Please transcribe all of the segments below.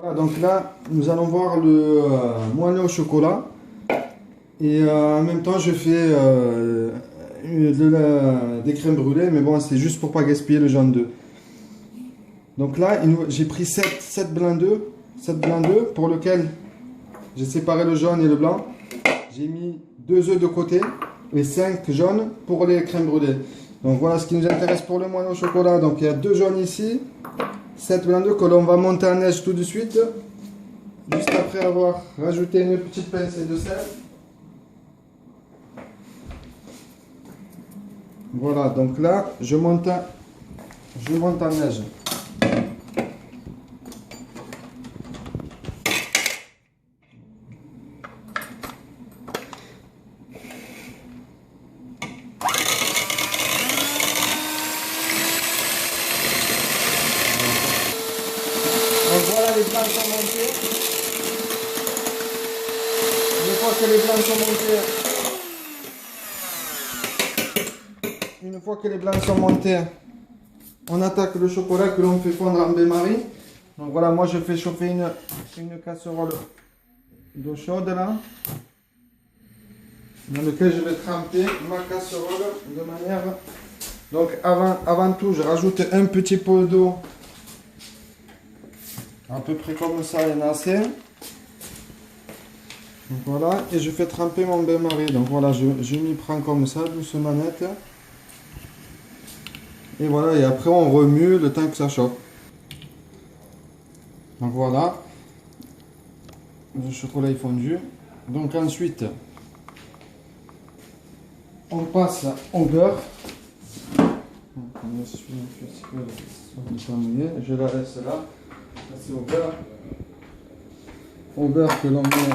Voilà, donc là, nous allons voir le moelleux au chocolat. Et en même temps, je fais des crèmes brûlées, mais bon, c'est juste pour pas gaspiller le jaune d'œuf. Donc là, j'ai pris 7 blancs d'œufs, 7 blancs d'œufs pour lequel j'ai séparé le jaune et le blanc. J'ai mis 2 œufs de côté et 5 jaunes pour les crèmes brûlées. Donc voilà ce qui nous intéresse pour le moelleux au chocolat. Donc il y a 2 jaunes ici, 7 blancs d'œufs que l'on va monter en neige tout de suite. Juste après avoir rajouté une petite pincée de sel. Voilà, donc là, je monte en neige. Donc voilà, les blancs sont montés. Une fois que les blancs sont montés, on attaque le chocolat que l'on fait fondre en bain-marie. Donc voilà, moi je fais chauffer une casserole d'eau chaude là, dans laquelle je vais tremper ma casserole de manière... Donc avant tout, je rajoute un petit pot d'eau, à peu près comme ça, il y en a assez. Donc voilà, et je fais tremper mon bain-marie. Donc voilà, je m'y prends comme ça, doucement net. Et voilà, et après on remue le temps que ça chauffe. Donc voilà, le chocolat est fondu. Donc ensuite, on passe au beurre. Donc on essuie un petit peu, je la laisse là. C'est au beurre. Au beurre que l'on met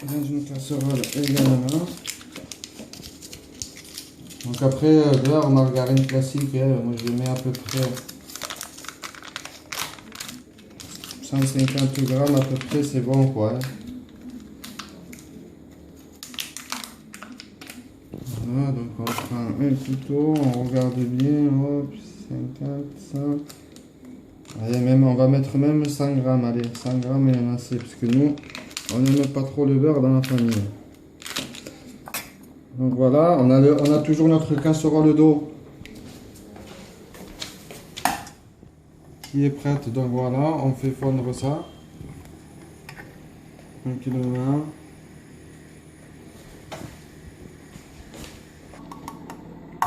dans une casserole également. Donc après, beurre, margarine classique, moi je mets à peu près 150 grammes à peu près, c'est bon quoi. Voilà, donc on prend un couteau, on regarde bien, hop, 50, 100. Allez, même, on va mettre même 100 grammes, allez, 100 grammes il y en a assez, parce que nous, on n'aime pas trop le beurre dans la famille. Donc voilà, on a toujours notre casserole d'eau qui est prête. Donc voilà, on fait fondre ça tranquillement.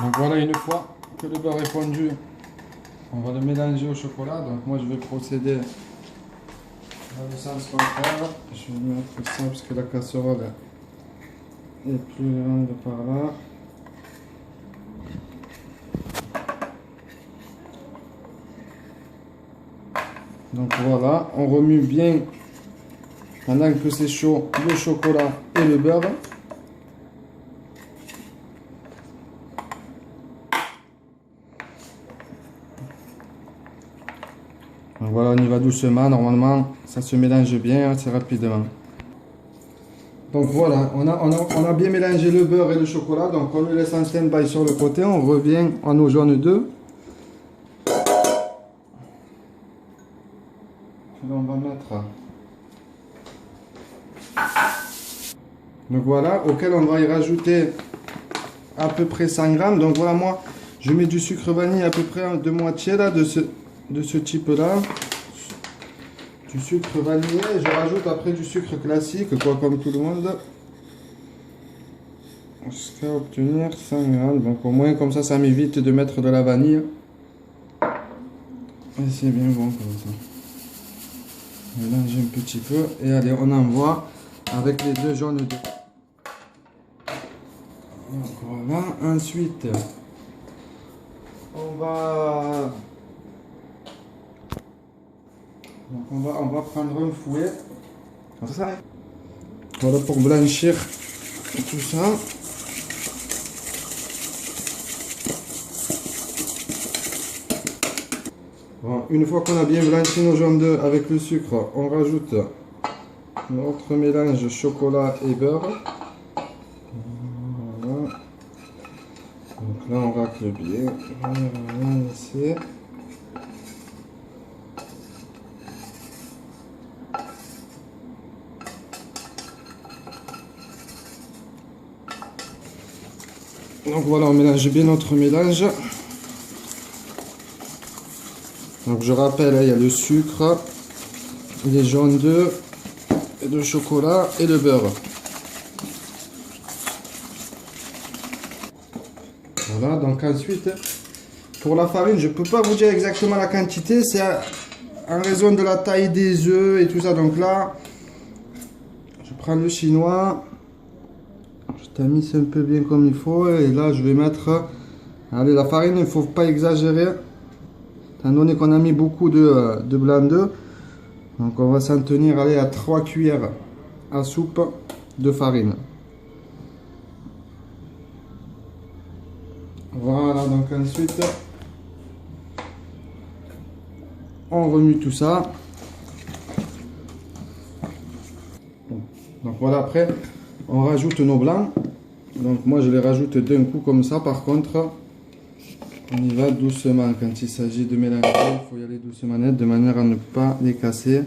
Donc voilà, une fois que le beurre est fondu, on va le mélanger au chocolat. Donc moi je vais procéder dans le sens contraire. Je vais mettre ça parce que la casserole est plus grande par là. Donc voilà, on remue bien pendant que c'est chaud le chocolat et le beurre. Donc voilà, on y va doucement, normalement ça se mélange bien assez rapidement. Donc voilà, on a bien mélangé le beurre et le chocolat, donc on le laisse en stand-by sur le côté, on revient en eau jaune d'œuf. On va mettre... Donc voilà, auquel on va y rajouter à peu près 100 grammes. Donc voilà, moi je mets du sucre vanille à peu près de moitié là, de ce type là. Du sucre vanillé, et je rajoute après du sucre classique, quoi, comme tout le monde. Jusqu'à obtenir 100 grammes. Donc au moins comme ça m'évite de mettre de la vanille. Et c'est bien bon comme ça. Mélange un petit peu et allez, on envoie avec les 2 jaunes d'œufs. Voilà, ensuite on va prendre un fouet comme ça. Voilà pour blanchir tout ça. Bon, une fois qu'on a bien blanchi nos jaunes d'œufs avec le sucre, on rajoute notre mélange chocolat et beurre. Voilà. Donc là on racle bien. Voilà, ici. Donc voilà, on mélange bien notre mélange. Donc je rappelle, il y a le sucre, les jaunes d'œufs, le chocolat et le beurre. Voilà, donc ensuite, pour la farine, je ne peux pas vous dire exactement la quantité, c'est en raison de la taille des œufs et tout ça. Donc là, je prends le chinois, je tamise un peu bien comme il faut, et là je vais mettre, allez, la farine, il ne faut pas exagérer, étant donné qu'on a mis beaucoup de blanc d'œuf. Donc on va s'en tenir, allez, à 3 cuillères à soupe de farine. Voilà, donc ensuite, on remue tout ça. Donc voilà, après, on rajoute nos blancs. Donc moi, je les rajoute d'un coup comme ça. Par contre, on y va doucement. Quand il s'agit de mélanger, il faut y aller doucement, net, de manière à ne pas les casser.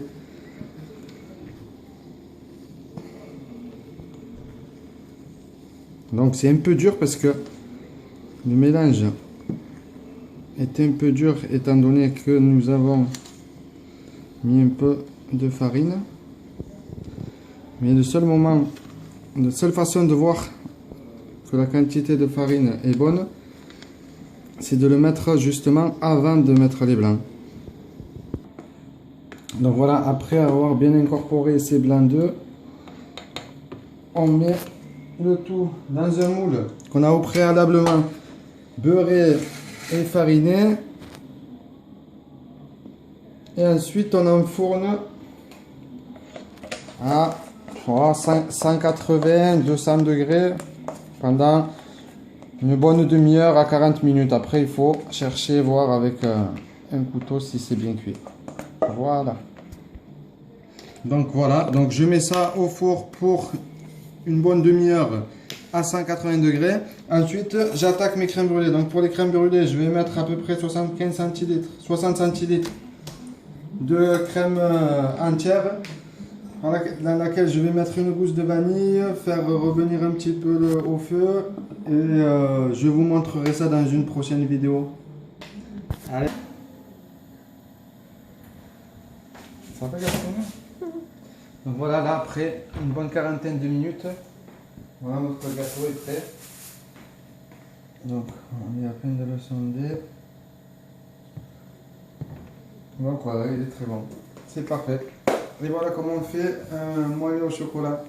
Donc c'est un peu dur parce que le mélange est un peu dur étant donné que nous avons mis un peu de farine. Mais la seule façon de voir que la quantité de farine est bonne, c'est de le mettre justement avant de mettre les blancs. Donc voilà, après avoir bien incorporé ces blancs d'œufs, on met le tout dans un moule qu'on a au préalablement beurré et fariné. Et ensuite on enfourne à 180-200 degrés pendant une bonne demi-heure à 40 minutes. Après il faut chercher, voir avec un couteau si c'est bien cuit. Voilà. Donc voilà, donc je mets ça au four pour une bonne demi-heure à 180 degrés. Ensuite, j'attaque mes crèmes brûlées. Donc pour les crèmes brûlées, je vais mettre à peu près 75 centilitres, 60 centilitres de crème entière, dans laquelle je vais mettre une gousse de vanille, faire revenir un petit peu au feu, et je vous montrerai ça dans une prochaine vidéo. Allez. Ça va, Gaston? Donc voilà, là après une bonne quarantaine de minutes, voilà, notre gâteau est prêt. Donc on est à peine de le sonder. Donc voilà, il est très bon. C'est parfait. Et voilà comment on fait un moelleux au chocolat.